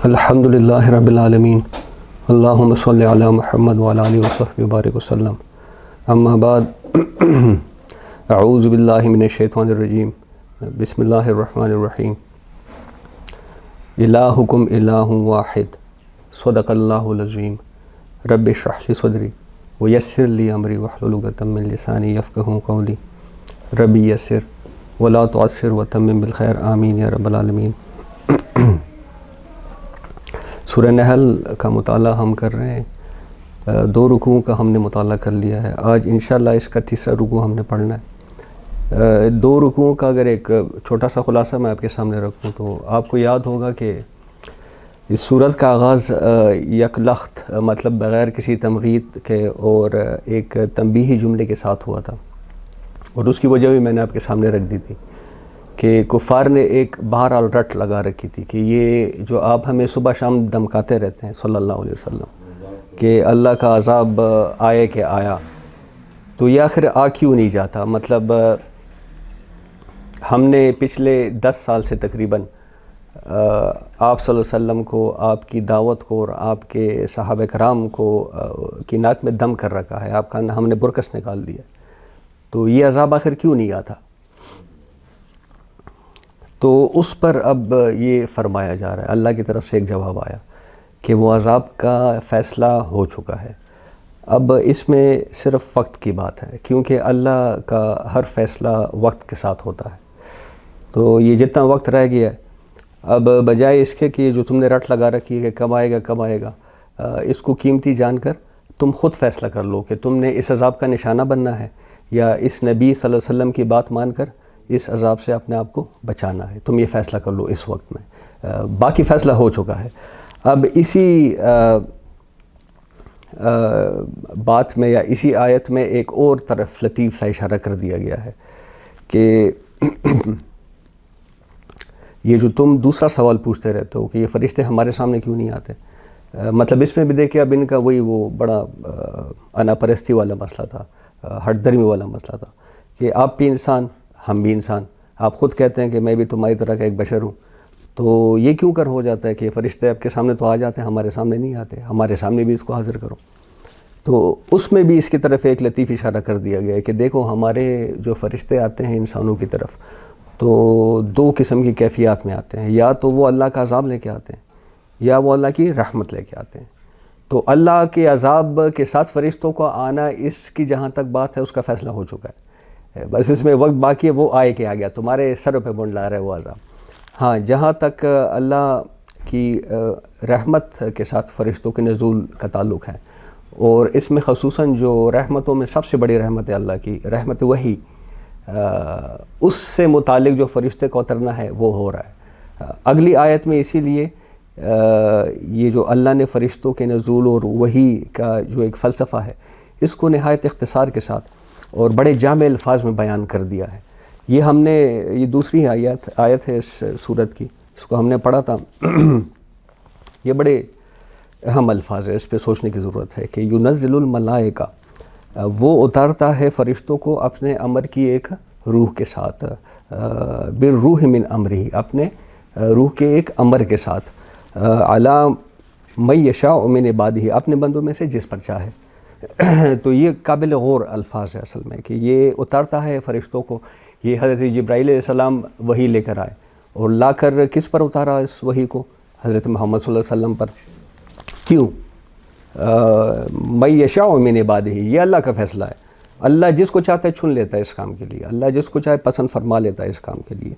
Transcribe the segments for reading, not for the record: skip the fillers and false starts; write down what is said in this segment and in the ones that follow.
الحمد للہ رب العالمین اللہم صلی علی محمد وعلی آلہ وصحبہ وبارک وسلم اما بعد اعوذ باللہ من الشیطان الرجیم بسم اللہ الرحمن الرحیم الہکم الہ واحد صدق اللہ العظیم رب اشرح لی صدری ویسر لی امری واحلل عقدۃ من لسانی یفقہوا قولی رب یسر ولا تعسر وتمم بالخیر آمین یا رب العالمین۔ سورہ نحل کا مطالعہ ہم کر رہے ہیں، 2 رکوعوں کا ہم نے مطالعہ کر لیا ہے۔ آج انشاءاللہ اس کا تیسرا رکوع ہم نے پڑھنا ہے۔ 2 رکوعوں کا اگر ایک چھوٹا سا خلاصہ میں آپ کے سامنے رکھوں تو آپ کو یاد ہوگا کہ اس سورت کا آغاز یک لخت مطلب بغیر کسی تمغید کے اور ایک تنبیہی جملے کے ساتھ ہوا تھا، اور اس کی وجہ بھی میں نے آپ کے سامنے رکھ دی تھی کہ کفار نے ایک بہرحال رٹ لگا رکھی تھی کہ یہ جو آپ ہمیں صبح شام دمکاتے رہتے ہیں صلی اللہ علیہ وسلم کہ اللہ کا عذاب آئے کہ آیا، تو یہ آخر آ کیوں نہیں جاتا؟ مطلب ہم نے پچھلے 10 سال سے تقریباً آپ صلی اللہ علیہ وسلم کو، آپ کی دعوت کو اور آپ کے صحابہ کرام کو کی ناک میں دم کر رکھا ہے، آپ کا ہم نے برکس نکال دیا، تو یہ عذاب آخر کیوں نہیں آتا؟ تو اس پر اب یہ فرمایا جا رہا ہے، اللہ کی طرف سے ایک جواب آیا کہ وہ عذاب کا فیصلہ ہو چکا ہے۔ اب اس میں صرف وقت کی بات ہے، کیونکہ اللہ کا ہر فیصلہ وقت کے ساتھ ہوتا ہے۔ تو یہ جتنا وقت رہ گیا ہے، اب بجائے اس کے کہ جو تم نے رٹ لگا رکھی ہے کہ کب آئے گا کب آئے گا، اس کو قیمتی جان کر تم خود فیصلہ کر لو کہ تم نے اس عذاب کا نشانہ بننا ہے یا اس نبی صلی اللہ علیہ وسلم کی بات مان کر اس عذاب سے اپنے آپ کو بچانا ہے۔ تم یہ فیصلہ کر لو اس وقت میں، باقی فیصلہ ہو چکا ہے۔ اب اسی بات میں یا اسی آیت میں ایک اور طرف لطیف سا اشارہ کر دیا گیا ہے کہ یہ جو تم دوسرا سوال پوچھتے رہتے ہو کہ یہ فرشتے ہمارے سامنے کیوں نہیں آتے، مطلب اس میں بھی دیکھیں اب ان کا وہ بڑا انا پرستی والا مسئلہ تھا، ہٹ درمی والا مسئلہ تھا کہ آپ بھی انسان ہم بھی انسان، آپ خود کہتے ہیں کہ میں بھی تمہاری طرح کا ایک بشر ہوں، تو یہ کیوں کر ہو جاتا ہے کہ فرشتے آپ کے سامنے تو آ جاتے ہیں، ہمارے سامنے نہیں آتے، ہمارے سامنے بھی اس کو حاضر کرو۔ تو اس میں بھی اس کی طرف ایک لطیف اشارہ کر دیا گیا ہے کہ دیکھو ہمارے جو فرشتے آتے ہیں انسانوں کی طرف تو 2 قسم کی کیفیات میں آتے ہیں، یا تو وہ اللہ کا عذاب لے کے آتے ہیں یا وہ اللہ کی رحمت لے کے آتے ہیں۔ تو اللہ کے عذاب کے ساتھ فرشتوں کو آنا، اس کی جہاں تک بات ہے اس کا فیصلہ ہو چکا ہے، بس اس میں وقت باقی ہے، وہ آئے کہ آ گیا، تمہارے سر پہ منڈلا رہا ہے وہ عذاب۔ ہاں، جہاں تک اللہ کی رحمت کے ساتھ فرشتوں کے نزول کا تعلق ہے، اور اس میں خصوصاً جو رحمتوں میں سب سے بڑی رحمت ہے اللہ کی رحمت وحی، اس سے متعلق جو فرشتے کو اترنا ہے وہ ہو رہا ہے۔ اگلی آیت میں اسی لیے یہ جو اللہ نے فرشتوں کے نزول اور وحی کا جو ایک فلسفہ ہے، اس کو نہایت اختصار کے ساتھ اور بڑے جامع الفاظ میں بیان کر دیا ہے۔ یہ ہم نے یہ دوسری آیت ہے اس سورت کی، اس کو ہم نے پڑھا تھا، یہ بڑے اہم الفاظ ہے، اس پہ سوچنے کی ضرورت ہے کہ ینزل الملائکہ، وہ اتارتا ہے فرشتوں کو اپنے امر کی ایک روح کے ساتھ، بالروح من امرہ، اپنے روح کے ایک امر کے ساتھ، علی من یشاء من عبادہ، اپنے بندوں میں سے جس پر چاہے۔ تو یہ قابل غور الفاظ ہے اصل میں کہ یہ اتارتا ہے فرشتوں کو، یہ حضرت جبرائیل علیہ السلام وحی لے کر آئے اور لا کر کس پر اتارا اس وحی کو؟ حضرت محمد صلی اللہ علیہ وسلم پر۔ کیوں؟ من یشاء من عبادہ، یہ اللہ کا فیصلہ ہے، اللہ جس کو چاہتا ہے چن لیتا ہے اس کام کے لیے، اللہ جس کو چاہے پسند فرما لیتا ہے اس کام کے لیے۔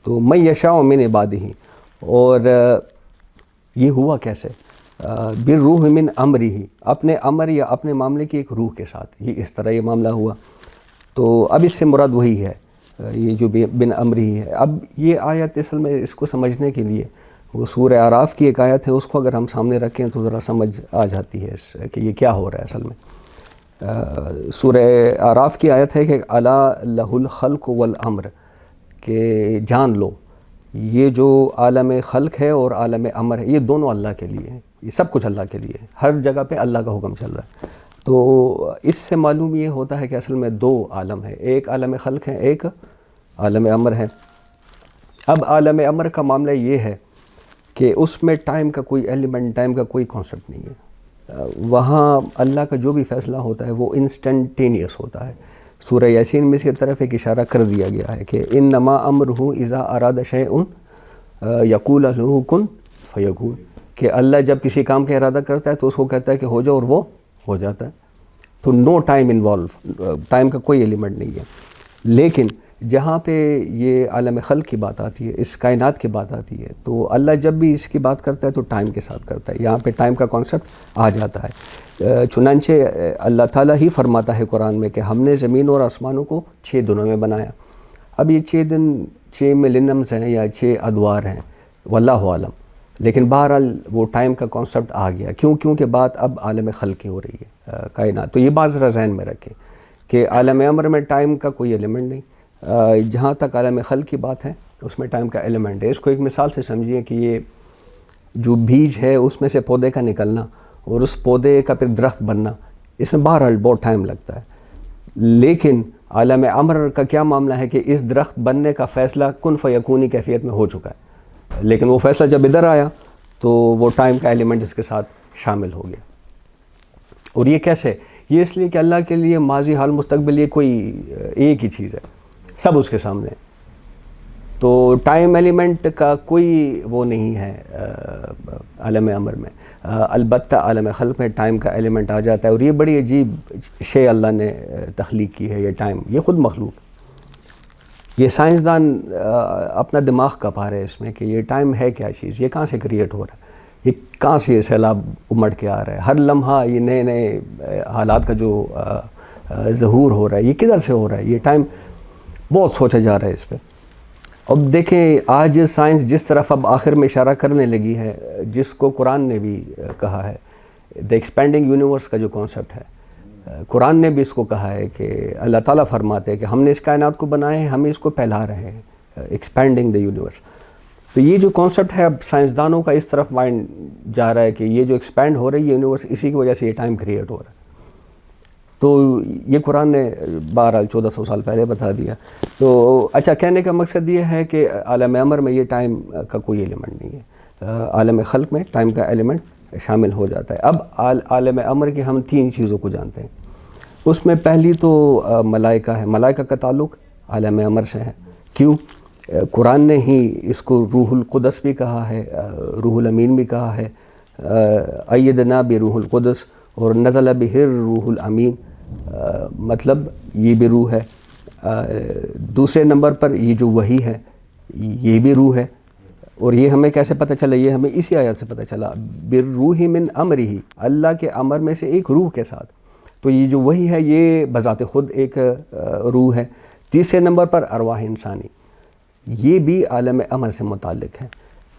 تو من یشاء من عبادہ، اور یہ ہوا کیسے؟ بالروح من امرہ، اپنے امر یا اپنے معاملے کی ایک روح کے ساتھ، یہ اس طرح یہ معاملہ ہوا۔ تو اب اس سے مراد وہی ہے، یہ جو بن امرہ ہے۔ اب یہ آیت اصل میں اس کو سمجھنے کے لیے وہ سورہ اعراف کی ایک آیت ہے، اس کو اگر ہم سامنے رکھیں تو ذرا سمجھ آ جاتی ہے اس کہ یہ کیا ہو رہا ہے اصل میں۔ سورہ اعراف کی آیت ہے کہ الا لہ الخلق والامر، کہ جان لو یہ جو عالم خلق ہے اور عالم امر ہے یہ دونوں اللہ کے لیے ہیں، یہ سب کچھ اللہ کے لیے ہے، ہر جگہ پہ اللہ کا حکم چل رہا ہے۔ تو اس سے معلوم یہ ہوتا ہے کہ اصل میں 2 عالم ہیں، ایک عالم خلق ہے، ایک عالم امر ہے۔ اب عالم امر کا معاملہ یہ ہے کہ اس میں ٹائم کا کوئی ایلیمنٹ، ٹائم کا کوئی کانسیپٹ نہیں ہے. وہاں اللہ کا جو بھی فیصلہ ہوتا ہے وہ انسٹنٹینیس ہوتا ہے. سورہ یاسین میں اس کی طرف ایک اشارہ کر دیا گیا ہے کہ انما امرہ اذا اراد شیئا یقول لہ کن فیکون، کہ اللہ جب کسی کام کا ارادہ کرتا ہے تو اس کو کہتا ہے کہ ہو جاؤ اور وہ ہو جاتا ہے. تو نو ٹائم انوالو، ٹائم کا کوئی ایلیمنٹ نہیں ہے. لیکن جہاں پہ یہ عالم خلق کی بات آتی ہے، اس کائنات کی بات آتی ہے، تو اللہ جب بھی اس کی بات کرتا ہے تو ٹائم کے ساتھ کرتا ہے. یہاں پہ ٹائم کا کانسیپٹ آ جاتا ہے. چنانچہ اللہ تعالیٰ ہی فرماتا ہے قرآن میں کہ ہم نے زمین اور آسمانوں کو 6 دنوں میں بنایا. اب یہ 6 دن 6 ملینمز ہیں یا 6 ادوار ہیں، واللہ عالم. لیکن بہرحال وہ ٹائم کا کانسیپٹ آ گیا. کیونکہ بات اب عالم خلق کی ہو رہی ہے، کائنات. تو یہ بات ذرا ذہن میں رکھیں کہ عالم امر میں ٹائم کا کوئی ایلیمنٹ نہیں. جہاں تک عالم خلق کی بات ہے اس میں ٹائم کا ایلیمنٹ ہے. اس کو ایک مثال سے سمجھیے کہ یہ جو بیج ہے اس میں سے پودے کا نکلنا اور اس پودے کا پھر درخت بننا، اس میں بہرحال بہت ٹائم لگتا ہے. لیکن عالم امر کا کیا معاملہ ہے کہ اس درخت بننے کا فیصلہ کن فیکونی کیفیت میں ہو چکا ہے. لیکن وہ فیصلہ جب ادھر آیا تو وہ ٹائم کا ایلیمنٹ اس کے ساتھ شامل ہو گیا. اور یہ کیسے؟ یہ اس لیے کہ اللہ کے لیے ماضی، حال، مستقبل یہ کوئی ایک ہی چیز ہے، سب اس کے سامنے. تو ٹائم ایلیمنٹ کا کوئی وہ نہیں ہے عالم امر میں. البتہ عالم خلق میں ٹائم کا ایلیمنٹ آ جاتا ہے. اور یہ بڑی عجیب شے اللہ نے تخلیق کی ہے. یہ ٹائم، یہ خود مخلوق. یہ سائنسدان اپنا دماغ کا پا رہے ہیں اس میں کہ یہ ٹائم ہے کیا چیز، یہ کہاں سے کریٹ ہو رہا ہے، یہ کہاں سے یہ سیلاب امٹ کے آ رہا ہے، ہر لمحہ یہ نئے نئے حالات کا جو ظہور ہو رہا ہے یہ کدھر سے ہو رہا ہے. یہ ٹائم بہت سوچا جا رہا ہے اس پہ. اب دیکھیں آج سائنس جس طرف اب آخر میں اشارہ کرنے لگی ہے، جس کو قرآن نے بھی کہا ہے، دی ایکسپینڈنگ یونیورس کا جو کانسیپٹ ہے، قرآن نے بھی اس کو کہا ہے کہ اللہ تعالیٰ فرماتے ہیں کہ ہم نے اس کائنات کو بنایا ہے، ہمیں اس کو پھیلا رہے ہیں، ایکسپینڈنگ دی یونیورس. تو یہ جو کانسیپٹ ہے اب سائنسدانوں کا اس طرف مائنڈ جا رہا ہے کہ یہ جو ایکسپینڈ ہو رہی ہے یونیورس، اسی کی وجہ سے یہ ٹائم کریٹ ہو رہا ہے. تو یہ قرآن نے بہرحال 1400 سال پہلے بتا دیا. تو اچھا، کہنے کا مقصد یہ ہے کہ عالم امر میں یہ ٹائم کا کوئی ایلیمنٹ نہیں ہے. عالم خلق میں ٹائم کا ایلیمنٹ شامل ہو جاتا ہے. اب عالم امر کی ہم 3 چیزوں کو جانتے ہیں. اس میں پہلی تو ملائکہ ہے. ملائکہ کا تعلق عالم امر سے ہے. کیوں؟ قرآن نے ہی اس کو روح القدس بھی کہا ہے، روح الامین بھی کہا ہے. ایدنا بروح القدس اور نزل بہ الروح الامین، مطلب یہ بھی روح ہے. دوسرے نمبر پر یہ جو وحی ہے یہ بھی روح ہے. اور یہ ہمیں کیسے پتہ چلا؟ یہ ہمیں اسی آیت سے پتہ چلا، بالروح من امرہ، اللہ کے امر میں سے ایک روح کے ساتھ. تو یہ جو وحی ہے یہ بذات خود ایک روح ہے. تیسرے نمبر پر ارواح انسانی، یہ بھی عالم امر سے متعلق ہے.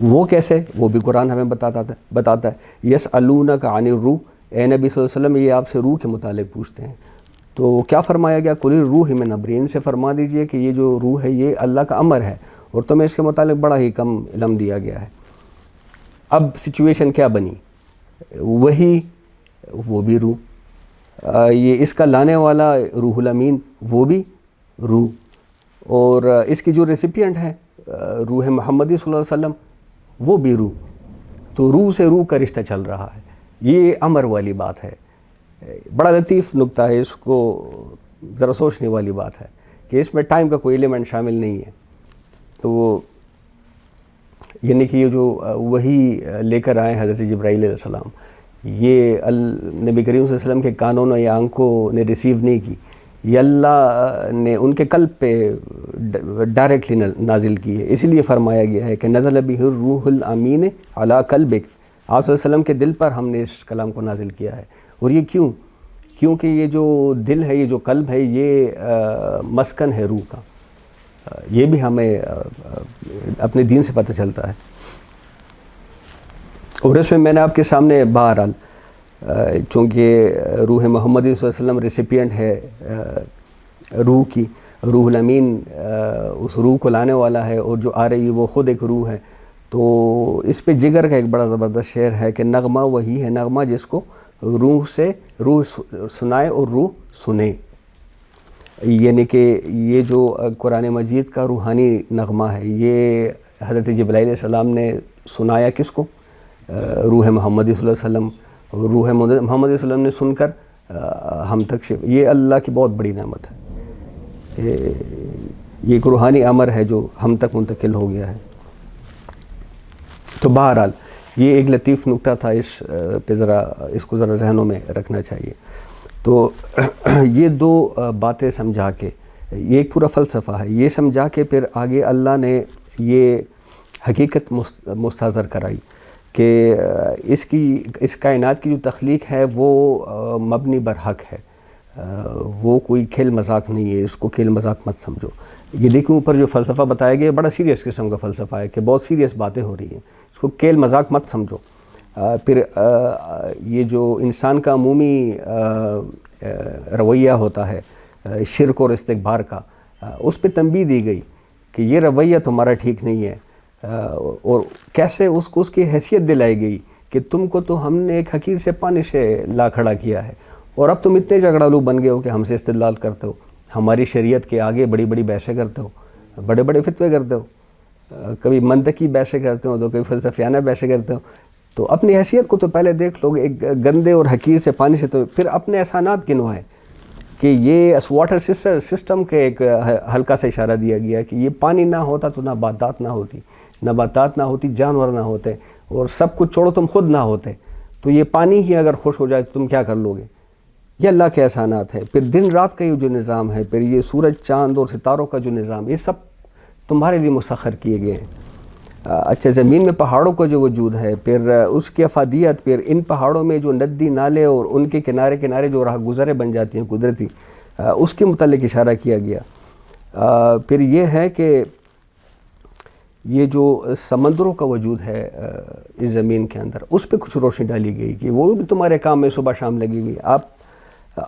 وہ کیسے؟ وہ بھی قرآن ہمیں بتاتا ہے. یسألونک عن الروح، اے نبی صلی اللہ علیہ وسلم یہ آپ سے روح کے متعلق پوچھتے ہیں. تو کیا فرمایا گیا؟ قل الروح من امری، ان سے فرما دیجئے کہ یہ جو روح ہے یہ اللہ کا امر ہے اور تمہیں اس کے متعلق بڑا ہی کم علم دیا گیا ہے. اب سچویشن کیا بنی؟ وہی، وہ بھی روح، یہ اس کا لانے والا روح الامین وہ بھی روح، اور اس کی جو ریسیپینٹ ہے روح محمدی صلی اللہ علیہ وسلم وہ بھی روح. تو روح سے روح کا رشتہ چل رہا ہے. یہ امر والی بات ہے. بڑا لطیف نکتہ ہے، اس کو ذرا سوچنے والی بات ہے کہ اس میں ٹائم کا کوئی ایلیمنٹ شامل نہیں ہے. تو وہ یعنی کہ یہ جو وہی لے کر آئے حضرت جبرائیل علیہ السلام، یہ نبی کریم صلی اللہ علیہ وسلم کے کانوں یا آنکھوں نے ریسیو نہیں کی، یہ اللہ نے ان کے قلب پہ ڈائریکٹلی نازل کی ہے. اسی لیے فرمایا گیا ہے کہ نزل بہ الروح الامین علی قلبک، آپ صلی اللہ علیہ وسلم کے دل پر ہم نے اس کلام کو نازل کیا ہے. اور یہ کیوں؟ کیونکہ یہ جو دل ہے، یہ جو قلب ہے، یہ مسکن ہے روح کا. یہ بھی ہمیں اپنے دین سے پتہ چلتا ہے. اور اس میں نے آپ کے سامنے بہرحال چونکہ روح محمدی صلی اللہ علیہ وسلم ریسیپینٹ ہے روح کی، روح الامین اس روح کو لانے والا ہے، اور جو آ رہی ہے وہ خود ایک روح ہے. تو اس پہ جگر کا ایک بڑا زبردست شعر ہے کہ نغمہ وہی ہے نغمہ جس کو روح سے روح سنائے اور روح سنے. یعنی کہ یہ جو قرآن مجید کا روحانی نغمہ ہے یہ حضرت جبرائیل علیہ السلام نے سنایا کس کو؟ روح محمدی صلی اللہ علیہ وسلم. روح محمدی صلی اللہ علیہ وسلم نے سن کر ہم تک یہ اللہ کی بہت بڑی نعمت ہے کہ یہ ایک روحانی امر ہے جو ہم تک منتقل ہو گیا ہے. تو بہرحال یہ ایک لطیف نکتہ تھا، اس پہ اس کو ذرا ذہنوں میں رکھنا چاہیے. تو یہ دو باتیں سمجھا کے، یہ ایک پورا فلسفہ ہے، یہ سمجھا کے پھر آگے اللہ نے یہ حقیقت مستحضر کرائی کہ اس کائنات کی جو تخلیق ہے وہ مبنی بر حق ہے، وہ کوئی کھیل مذاق نہیں ہے، اس کو کھیل مذاق مت سمجھو. یہ دیکھیں اوپر جو فلسفہ بتایا گیا بڑا سیریس قسم کا فلسفہ ہے کہ بہت سیریس باتیں ہو رہی ہیں، اس کو کھیل مذاق مت سمجھو. پھر یہ جو انسان کا عمومی رویہ ہوتا ہے شرک اور استکبار کا، اس پہ تنبیہ دی گئی کہ یہ رویہ تمہارا ٹھیک نہیں ہے، اور کیسے اس کو اس کی حیثیت دلائی گئی کہ تم کو تو ہم نے ایک حقیر سے پانی سے لا کھڑا کیا ہے، اور اب تم اتنے جھگڑالو بن گئے ہو کہ ہم سے استدلال کرتے ہو، ہماری شریعت کے آگے بڑی بڑی بحثیں کرتے ہو، بڑے بڑے فتوے کرتے ہو، کبھی منطقی بحثیں کرتے ہو تو کبھی فلسفیانہ بحثیں کرتے ہو. تو اپنی حیثیت کو تو پہلے دیکھ لو، ایک گندے اور حقیر سے پانی سے، تو پھر اپنے احسانات گنوائے کہ یہ واٹر سسٹم کے ایک ہلکا سا اشارہ دیا گیا کہ یہ پانی نہ ہوتا تو نباتات نہ ہوتی، جانور نہ ہوتے، اور سب کچھ چھوڑو تم خود نہ ہوتے. تو یہ پانی ہی اگر خوش ہو جائے تو تم کیا کر لو گے؟ یہ اللہ کے احسانات ہے. پھر دن رات کا یہ جو نظام ہے، پھر یہ سورج چاند اور ستاروں کا جو نظام، یہ سب تمہارے لیے مسخر کیے گئے ہیں. اچھا، زمین میں پہاڑوں کا جو وجود ہے، پھر اس کی افادیت، پھر ان پہاڑوں میں جو ندی نالے اور ان کے کنارے کنارے جو راہ گزرے بن جاتی ہیں قدرتی، اس کے متعلق اشارہ کیا گیا. پھر یہ ہے کہ یہ جو سمندروں کا وجود ہے اس زمین کے اندر، اس پہ کچھ روشنی ڈالی گئی کہ وہ بھی تمہارے کام میں صبح شام لگی ہوئی. آپ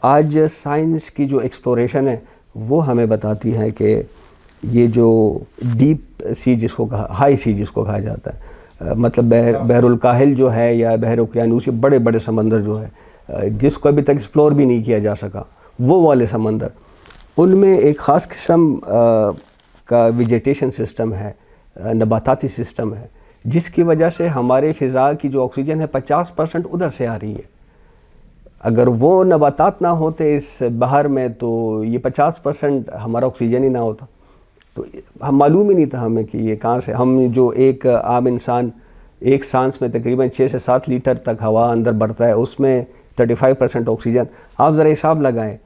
آج سائنس کی جو ایکسپلوریشن ہے وہ ہمیں بتاتی ہے کہ یہ جو ڈیپ سی جس کو ہائی سی جس کو کہا جاتا ہے، مطلب بحر الکاہل جو ہے یا بحر اوقیانوس، یہ بڑے بڑے سمندر جو ہے جس کو ابھی تک ایکسپلور بھی نہیں کیا جا سکا، وہ والے سمندر، ان میں ایک خاص قسم کا ویجیٹیشن سسٹم ہے، نباتاتی سسٹم ہے، جس کی وجہ سے ہمارے فضا کی جو آکسیجن ہے 50% ادھر سے آ رہی ہے. اگر وہ نباتات نہ ہوتے اس بحر میں تو یہ 50% ہمارا آکسیجن ہی نہ ہوتا. تو ہم معلوم ہی نہیں تھا ہمیں کہ یہ کہاں سے، ہم جو ایک عام انسان ایک سانس میں تقریباً 6 سے 7 لیٹر تک ہوا اندر بڑھتا ہے، اس میں 35% آکسیجن. آپ ذرا حساب لگائیں،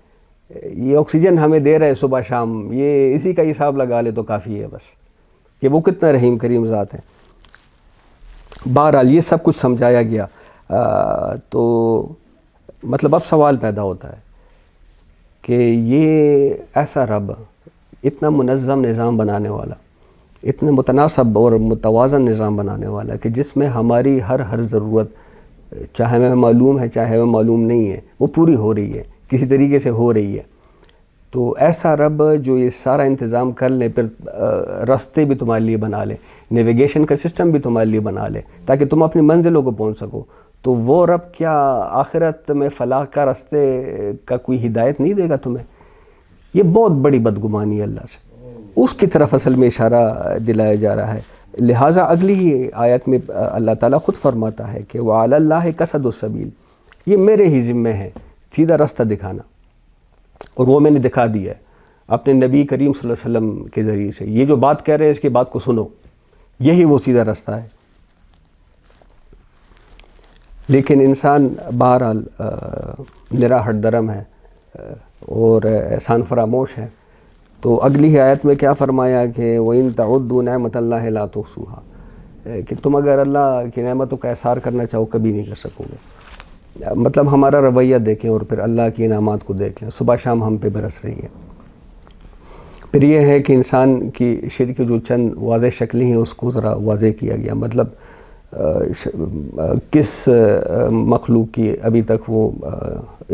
یہ آکسیجن ہمیں دے رہے صبح شام، یہ اسی کا حساب لگا لے تو کافی ہے بس کہ وہ کتنا رحیم کریم ذات ہیں. بہرحال یہ سب کچھ سمجھایا گیا. تو مطلب اب سوال پیدا ہوتا ہے کہ یہ ایسا رب، اتنا منظم نظام بنانے والا، اتنا متناسب اور متوازن نظام بنانے والا کہ جس میں ہماری ہر ضرورت، چاہے ہمیں معلوم ہے چاہے ہمیں معلوم نہیں ہے، وہ پوری ہو رہی ہے، کسی طریقے سے ہو رہی ہے. تو ایسا رب جو یہ سارا انتظام کر لے، پھر راستے بھی تمہارے لیے بنا لے، نیویگیشن کا سسٹم بھی تمہارے لیے بنا لے تاکہ تم اپنی منزلوں کو پہنچ سکو، تو وہ رب کیا آخرت میں فلاح کا راستے کا کوئی ہدایت نہیں دے گا تمہیں؟ یہ بہت بڑی بدگمانی ہے اللہ سے. اس کی طرف اصل میں اشارہ دلایا جا رہا ہے. لہٰذا اگلی ہی آیت میں اللہ تعالیٰ خود فرماتا ہے کہ وَعَلَى اللَّهِ قَصَدُ السَّبِيلِ، یہ میرے ہی ذمہ ہے سیدھا راستہ دکھانا، اور وہ میں نے دکھا دیا ہے اپنے نبی کریم صلی اللہ علیہ وسلم کے ذریعے سے. یہ جو بات کہہ رہے ہیں اس کی بات کو سنو، یہی وہ سیدھا راستہ ہے. لیکن انسان بہرحال نرا ہٹ درم ہے اور احسان فراموش ہے. تو اگلی ہی آیت میں کیا فرمایا کہ وَإِن تَعُدُّوا نِعْمَتَ اللَّهِ لَا تُحْصُوهَا، کہ تم اگر اللہ کی نعمتوں کا احصار کرنا چاہو کبھی نہیں کر سکو گے. مطلب ہمارا رویہ دیکھیں اور پھر اللہ کی انعامات کو دیکھ لیں، صبح شام ہم پہ برس رہی ہے. پھر یہ ہے کہ انسان کی شرک کی جو چند واضح شکلیں ہیں اس کو ذرا واضح کیا گیا. مطلب کس مخلوق کی ابھی تک وہ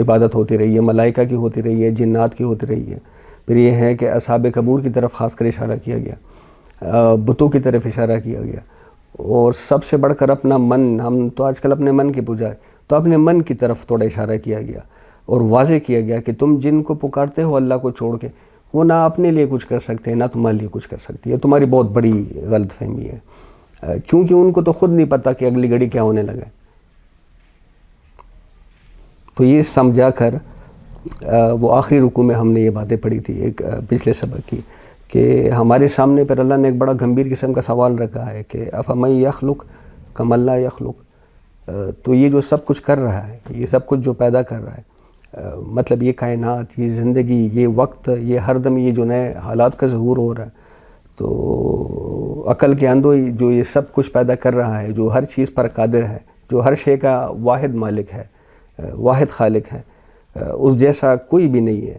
عبادت ہوتی رہی ہے، ملائکہ کی ہوتی رہی ہے، جنات کی ہوتی رہی ہے. پھر یہ ہے کہ اصحاب قبور کی طرف خاص کر اشارہ کیا گیا، بتوں کی طرف اشارہ کیا گیا، اور سب سے بڑھ کر اپنا من، ہم تو آج کل اپنے من کے پجاری، تو اپنے من کی طرف تھوڑا اشارہ کیا گیا اور واضح کیا گیا کہ تم جن کو پکارتے ہو اللہ کو چھوڑ کے، وہ نہ اپنے لیے کچھ کر سکتے ہیں نہ تمہارے لیے کچھ کر سکتی ہے. تمہاری بہت بڑی غلط فہمی ہے. کیونکہ ان کو تو خود نہیں پتہ کہ اگلی گھڑی کیا ہونے لگا ہے۔ تو یہ سمجھا کر وہ آخری رکوع میں ہم نے یہ باتیں پڑھی تھی ایک پچھلے سبق کی، کہ ہمارے سامنے پر اللہ نے ایک بڑا گمبھیر قسم کا سوال رکھا ہے کہ افمن یخلق کمن لا یخلق۔ تو یہ جو سب کچھ کر رہا ہے، یہ سب کچھ جو پیدا کر رہا ہے، مطلب یہ کائنات، یہ زندگی، یہ وقت، یہ ہر دم یہ جو نئے حالات کا ظہور ہو رہا ہے، تو عقل کے اندھو جو یہ سب کچھ پیدا کر رہا ہے، جو ہر چیز پر قادر ہے، جو ہر شے کا واحد مالک ہے، واحد خالق ہے، اس جیسا کوئی بھی نہیں ہے،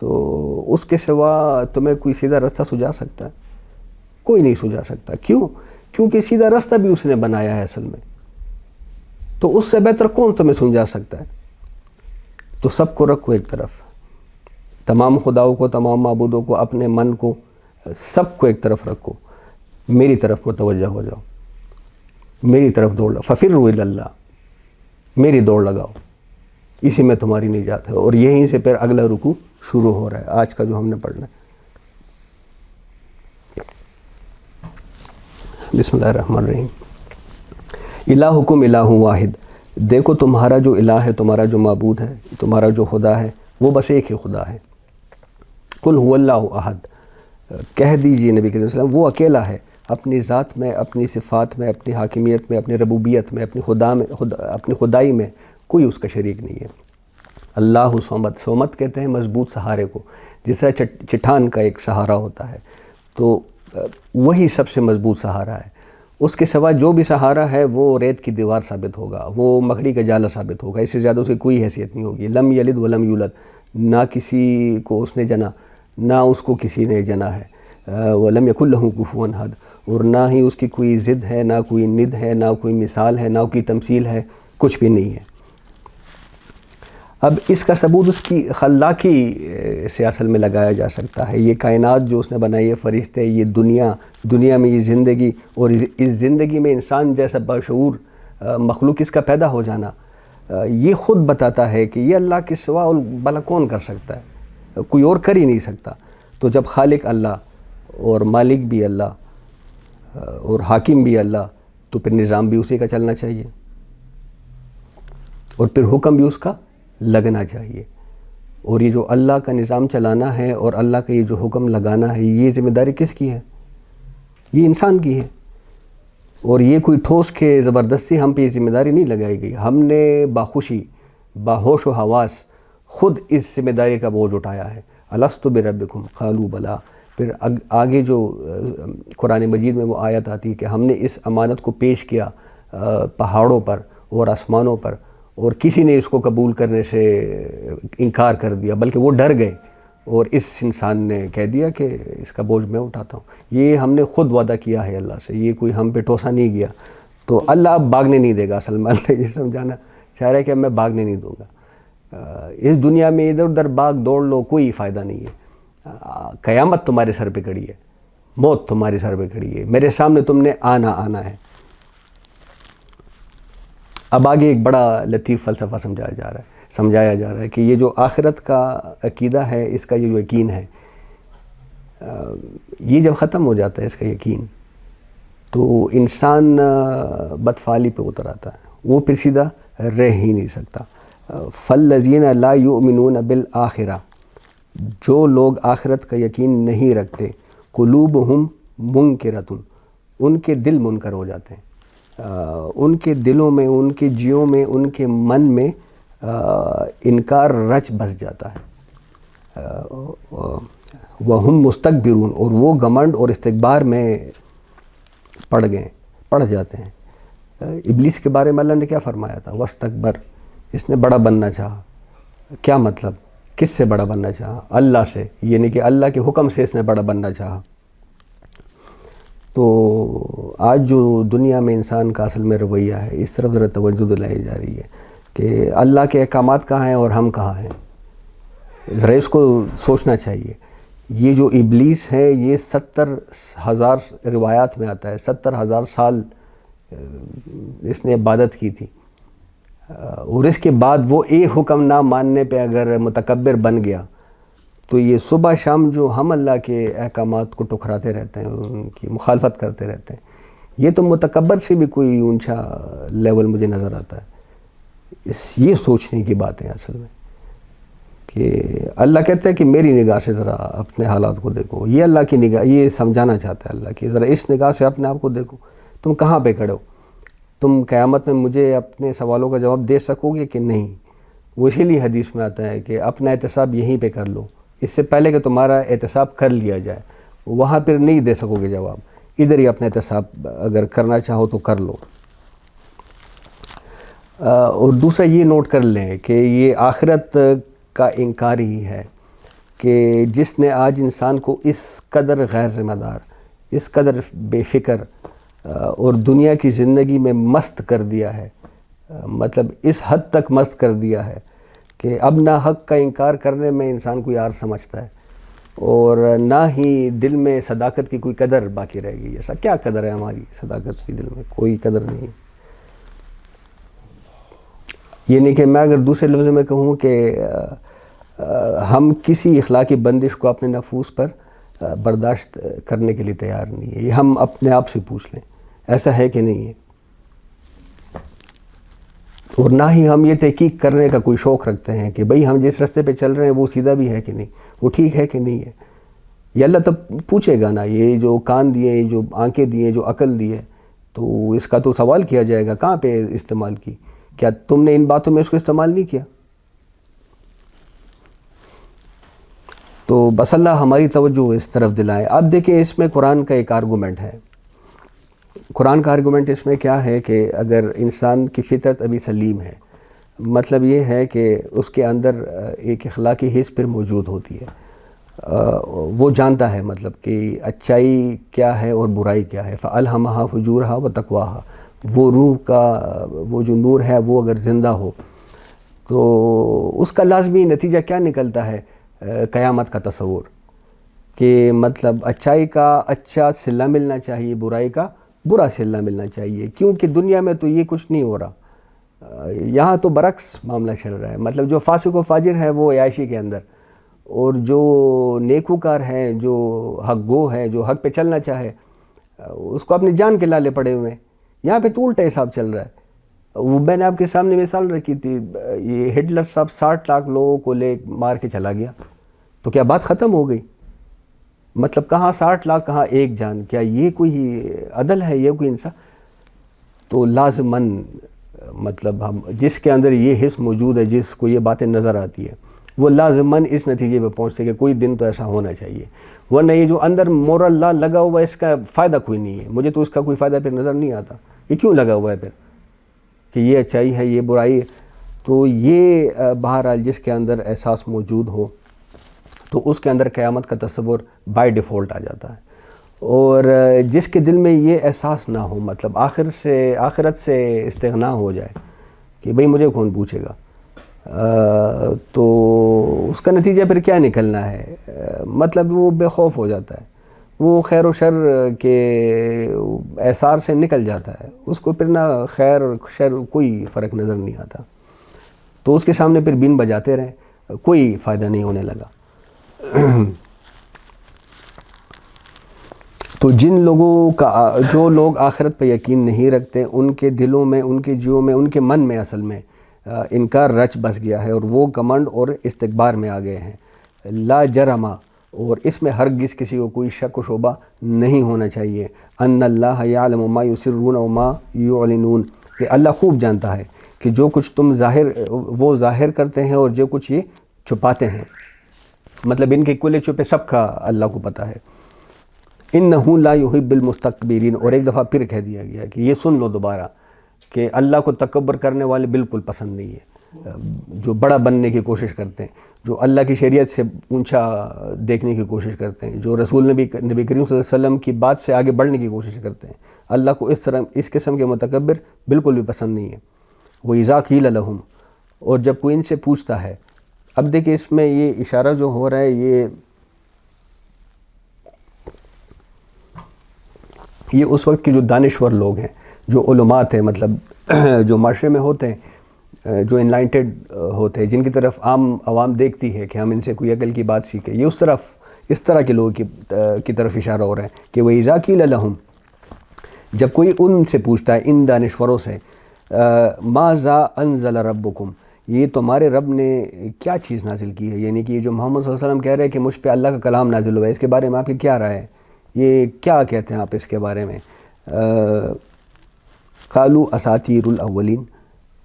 تو اس کے سوا تمہیں کوئی سیدھا راستہ سجھا سکتا ہے؟ کوئی نہیں سجھا سکتا۔ کیوں؟ کیونکہ سیدھا راستہ بھی اس نے بنایا ہے اصل میں، تو اس سے بہتر کون تمہیں سمجھا سکتا ہے؟ تو سب کو رکھو ایک طرف، تمام خداؤں کو، تمام معبودوں کو، اپنے من کو، سب کو ایک طرف رکھو، میری طرف متوجہ ہو جاؤ، میری طرف دوڑ لگاؤ، ففروا الی اللہ، میری دوڑ لگاؤ، اسی میں تمہاری نجات ہے۔ اور یہیں سے پھر اگلا رکوع شروع ہو رہا ہے آج کا جو ہم نے پڑھنا ہے۔ بسم اللہ الرحمن الرحیم۔ الہکم الہ واحد، دیکھو تمہارا جو الہ ہے، تمہارا جو معبود ہے، تمہارا جو خدا ہے، وہ بس ایک ہی خدا ہے۔ قل هو اللہ احد، کہہ دیجئے نبی کریم صلی اللہ علیہ وسلم، وہ اکیلا ہے، اپنی ذات میں، اپنی صفات میں، اپنی حاکمیت میں، اپنی ربوبیت میں، اپنی خدائی میں کوئی اس کا شریک نہیں ہے۔ اللہ صمد، صمد کہتے ہیں مضبوط سہارے کو، جس طرح چٹان کا ایک سہارا ہوتا ہے، تو وہی سب سے مضبوط سہارا ہے۔ اس کے سوا جو بھی سہارا ہے وہ ریت کی دیوار ثابت ہوگا، وہ مکڑی کا جالا ثابت ہوگا، اس سے زیادہ اس کی کوئی حیثیت نہیں ہوگی۔ لم یلد ولم یولد، نہ کسی کو اس نے جنا، نہ اس کو کسی نے جنا ہے۔ ولم یکن لہ کفوا احد، اور نہ ہی اس کی کوئی ضد ہے، نہ کوئی ند ہے، نہ کوئی مثال ہے، نہ کوئی تمثیل ہے، کچھ بھی نہیں ہے۔ اب اس کا ثبوت اس کی خلاقی سے اصل میں لگایا جا سکتا ہے۔ یہ کائنات جو اس نے بنائی ہے، فرشتے، یہ دنیا میں یہ زندگی، اور اس زندگی میں انسان جیسا بشعور مخلوق اس کا پیدا ہو جانا، یہ خود بتاتا ہے کہ یہ اللہ کے سوا بھلا کون کر سکتا ہے، کوئی اور کر ہی نہیں سکتا۔ تو جب خالق اللہ اور مالک بھی اللہ اور حاکم بھی اللہ، تو پھر نظام بھی اسی کا چلنا چاہیے، اور پھر حکم بھی اس کا لگنا چاہیے۔ اور یہ جو اللہ کا نظام چلانا ہے اور اللہ کا یہ جو حکم لگانا ہے، یہ ذمہ داری کس کی ہے؟ یہ انسان کی ہے۔ اور یہ کوئی ٹھوس کے زبردستی ہم پہ یہ ذمہ داری نہیں لگائی گئی، ہم نے باخوشی، باہوش و حواس خود اس ذمہ داری کا بوجھ اٹھایا ہے۔ الست بربکم قالوا بلا، پھر آگے جو قرآن مجید میں وہ آیت آتی ہے کہ ہم نے اس امانت کو پیش کیا پہاڑوں پر اور آسمانوں پر، اور کسی نے اس کو قبول کرنے سے انکار کر دیا، بلکہ وہ ڈر گئے، اور اس انسان نے کہہ دیا کہ اس کا بوجھ میں اٹھاتا ہوں۔ یہ ہم نے خود وعدہ کیا ہے اللہ سے، یہ کوئی ہم پہ ٹوسا نہیں گیا۔ تو اللہ اب بھاگنے نہیں دے گا، اصل میں اللہ یہ سمجھانا چاہ رہا ہے کہ اب میں بھاگنے نہیں دوں گا۔ اس دنیا میں ادھر ادھر بھاگ دوڑ لو، کوئی فائدہ نہیں ہے۔ قیامت تمہارے سر پہ کھڑی ہے، موت تمہارے سر پہ کھڑی ہے، میرے سامنے تم نے آنا ہے۔ اب آگے ایک بڑا لطیف فلسفہ سمجھایا جا رہا ہے کہ یہ جو آخرت کا عقیدہ ہے، اس کا یہ جو یقین ہے، یہ جب ختم ہو جاتا ہے اس کا یقین، تو انسان بدفعالی پہ اتر آتا ہے، وہ پھر سیدھا رہ ہی نہیں سکتا۔ فالذین لا یؤمنون بالآخرہ، جو لوگ آخرت کا یقین نہیں رکھتے، قلوبہم منکرۃ، ان کے دل منکر ہو جاتے ہیں، ان کے دلوں میں، ان کے جیوں میں، ان کے من میں انکار رچ بس جاتا ہے۔ وَهُمْ مُسْتَكْبِرُونَ، اور وہ گھمنڈ اور استکبار میں پڑ جاتے ہیں۔ ابلیس کے بارے میں اللہ نے کیا فرمایا تھا؟ وَاسْتَكْبَرَ، اس نے بڑا بننا چاہا۔ کیا مطلب؟ کس سے بڑا بننا چاہا؟ اللہ سے، یعنی کہ اللہ کے حکم سے اس نے بڑا بننا چاہا۔ تو آج جو دنیا میں انسان کا اصل میں رویہ ہے، اس طرف ذرا توجہ دلائی جا رہی ہے کہ اللہ کے احکامات کہاں ہیں اور ہم کہاں ہیں۔ ذرا اس کو سوچنا چاہیے۔ یہ جو ابلیس ہے، یہ 70,000 روایات میں آتا ہے، 70,000 سال اس نے عبادت کی تھی، اور اس کے بعد وہ ایک حکم نہ ماننے پہ اگر متکبر بن گیا، تو یہ صبح شام جو ہم اللہ کے احکامات کو ٹکراتے رہتے ہیں، ان کی مخالفت کرتے رہتے ہیں، یہ تو متکبر سے بھی کوئی اونچا لیول مجھے نظر آتا ہے. یہ سوچنے کی بات ہے اصل میں کہ اللہ کہتا ہے کہ میری نگاہ سے ذرا اپنے حالات کو دیکھو. یہ اللہ کی نگاہ یہ سمجھانا چاہتا ہے اللہ کہ ذرا اس نگاہ سے اپنے آپ کو دیکھو. تم کہاں پہ کھڑے ہو؟ تم قیامت میں مجھے اپنے سوالوں کا جواب دے سکو گے کہ نہیں؟ وہ اسی لیے حدیث میں آتا ہے کہ اپنا احتساب یہیں پہ کر لو، اس سے پہلے کہ تمہارا احتساب کر لیا جائے. وہاں پھر نہیں دے سکو گے جواب، ادھر ہی اپنا احتساب اگر کرنا چاہو تو کر لو. اور دوسرا یہ نوٹ کر لیں کہ یہ آخرت کا انکار ہی ہے کہ جس نے آج انسان کو اس قدر غیر ذمہ دار، اس قدر بے فکر اور دنیا کی زندگی میں مست کر دیا ہے، مطلب اس حد تک مست کر دیا ہے کہ اب نہ حق کا انکار کرنے میں انسان کو یار سمجھتا ہے اور نہ ہی دل میں صداقت کی کوئی قدر باقی رہ گئی. ایسا کیا قدر ہے ہماری صداقت کی؟ دل میں کوئی قدر نہیں. یہ نہیں کہ میں اگر دوسرے لفظ میں کہوں کہ ہم کسی اخلاقی بندش کو اپنے نفوس پر برداشت کرنے کے لیے تیار نہیں ہے. یہ ہم اپنے آپ سے پوچھ لیں، ایسا ہے کہ نہیں ہے؟ اور نہ ہی ہم یہ تحقیق کرنے کا کوئی شوق رکھتے ہیں کہ بھئی ہم جس راستے پہ چل رہے ہیں وہ سیدھا بھی ہے کہ نہیں، وہ ٹھیک ہے کہ نہیں ہے. یہ اللہ تب پوچھے گا نا. یہ جو کان دیے، جو آنکھیں دیے، جو عقل دیے، تو اس کا تو سوال کیا جائے گا کہاں پہ استعمال کی. کیا تم نے ان باتوں میں اس کو استعمال نہیں کیا؟ تو بس اللہ ہماری توجہ اس طرف دلائے. اب دیکھیں اس میں قرآن کا ایک آرگومنٹ ہے. قرآن کا آرگومنٹ اس میں کیا ہے کہ اگر انسان کی فطرت ابھی سلیم ہے، مطلب یہ ہے کہ اس کے اندر ایک اخلاقی حس پھر موجود ہوتی ہے، وہ جانتا ہے مطلب کہ اچائی کیا ہے اور برائی کیا ہے. فَأَلْهَمَهَا فُجُورَهَا وَتَقْوَاهَا. وہ روح کا وہ جو نور ہے وہ اگر زندہ ہو تو اس کا لازمی نتیجہ کیا نکلتا ہے؟ قیامت کا تصور کہ مطلب اچائی کا اچھا صلہ ملنا چاہیے، برائی کا برا صلہ ملنا چاہیے. کیونکہ دنیا میں تو یہ کچھ نہیں ہو رہا، یہاں تو برعکس معاملہ چل رہا ہے. مطلب جو فاسق و فاجر ہے وہ عیاشی کے اندر، اور جو نیکوکار ہے، جو حق گو ہے، جو حق پہ چلنا چاہے، اس کو اپنی جان کے لالے پڑے ہوئے ہیں. یہاں پہ تو الٹا حساب چل رہا ہے. وہ میں نے آپ کے سامنے مثال رکھی تھی، یہ ہٹلر صاحب 60 لاکھ لوگوں کو لے مار کے چلا گیا، تو کیا بات ختم ہو گئی؟ مطلب کہاں 60 لاکھ کہاں ایک جان، کیا یہ کوئی عدل ہے؟ یہ کوئی انصاف؟ تو لازماً مطلب ہم جس کے اندر یہ حس موجود ہے، جس کو یہ باتیں نظر آتی ہے، وہ لازماً اس نتیجے پہ پہنچتے کہ کوئی دن تو ایسا ہونا چاہیے. ورنہ یہ جو اندر مورل لا لگا ہوا ہے اس کا فائدہ کوئی نہیں ہے. مجھے تو اس کا کوئی فائدہ پھر نظر نہیں آتا. یہ کیوں لگا ہوا ہے پھر کہ یہ اچائی ہے، یہ برائی ہے؟ تو یہ بہرحال جس کے اندر احساس موجود ہو تو اس کے اندر قیامت کا تصور بائی ڈیفالٹ آ جاتا ہے. اور جس کے دل میں یہ احساس نہ ہو، مطلب آخرت سے استغنا ہو جائے کہ بھئی مجھے کون پوچھے گا، تو اس کا نتیجہ پھر کیا نکلنا ہے؟ مطلب وہ بے خوف ہو جاتا ہے، وہ خیر و شر کے احسار سے نکل جاتا ہے. اس کو پھر نہ خیر اور شر کوئی فرق نظر نہیں آتا. تو اس کے سامنے پھر بین بجاتے رہیں، کوئی فائدہ نہیں ہونے لگا. تو جو لوگ آخرت پہ یقین نہیں رکھتے، ان کے دلوں میں، ان کے جیوں میں، ان کے من میں اصل میں انکار رچ بس گیا ہے، اور وہ گھمنڈ اور استکبار میں آ گئے ہیں. لا جرما، اور اس میں ہرگز کسی کو کوئی شک و شبہ نہیں ہونا چاہیے. ان اللہ یعلم ما یسرون وما یعلنون، کہ اللہ خوب جانتا ہے کہ جو کچھ تم وہ ظاہر کرتے ہیں اور جو کچھ یہ چھپاتے ہیں. مطلب ان کے کلے چھپے سب کا اللہ کو پتہ ہے. انہ لا یحب المستکبرین، اور ایک دفعہ پھر کہہ دیا گیا کہ یہ سن لو دوبارہ کہ اللہ کو تکبر کرنے والے بالکل پسند نہیں ہے. جو بڑا بننے کی کوشش کرتے ہیں، جو اللہ کی شریعت سے اونچا دیکھنے کی کوشش کرتے ہیں، جو نبی کریم صلی اللہ علیہ وسلم کی بات سے آگے بڑھنے کی کوشش کرتے ہیں، اللہ کو اس قسم کے متکبر بالکل بھی پسند نہیں ہے. وَإِذَا قِيلَ لَهُمْ، اور جب کوئی ان سے پوچھتا ہے. اب دیکھیں اس میں یہ اشارہ جو ہو رہا ہے، یہ اس وقت کے جو دانشور لوگ ہیں، جو علماء تھے، مطلب جو معاشرے میں ہوتے ہیں، جو انلائٹڈ ہوتے ہیں، جن کی طرف عام عوام دیکھتی ہے کہ ہم ان سے کوئی عقل کی بات سیکھیں، یہ اس طرح کے لوگوں کی طرف اشارہ ہو رہا ہے کہ وَإِذَا قِيلَ لَهُمْ، جب کوئی ان سے پوچھتا ہے ان دانشوروں سے ماذا انزل ربکم، یہ تمہارے رب نے کیا چیز نازل کی ہے، یعنی کہ یہ جو محمد صلی اللہ علیہ وسلم کہہ رہے ہیں کہ مجھ پہ اللہ کا کلام نازل ہوا ہے، اس کے بارے میں آپ کی کیا رائے ہے، یہ کیا کہتے ہیں آپ اس کے بارے میں؟ قالوا اساطیر الاولین،